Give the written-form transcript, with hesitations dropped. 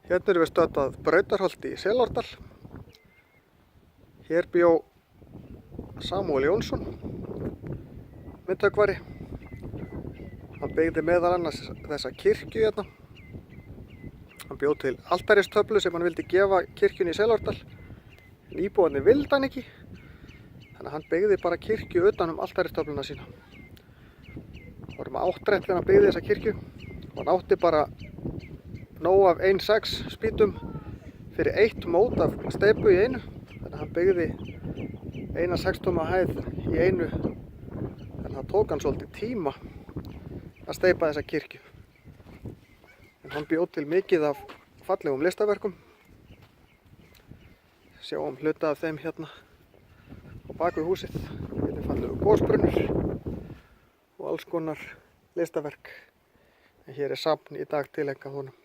Hérna erum við stödd að Brautarholti í Selárdal. Hér bjó Samúel Jónsson, myndhöggvari. Hann byggði meðal annars þessa kirkju hérna. Hann bjó til altaristöflu sem hann vildi gefa kirkjunni í Selárdal. En íbúarnir vildi hann ekki, þannig að hann byggði bara kirkju utan altaristöfluna sína. Það var með áttrætt þegar hann byggði þessa kirkju og hann átti bara nóg af 1,6 spýtum fyrir 1 mót af steypu í einu. Þannig að hann byggði 1,6 tóma hæð í einu. Þannig að það tók hann svolítið tíma að steypa þessa kirkju. En hann bjó til mikið af fallegum listaverkum. Sjáum hluta af þeim hérna á bak við húsið. Þetta er fallegu gosbrunnur og alls konar listaverk. En hér er safn í dag tileinkað honum.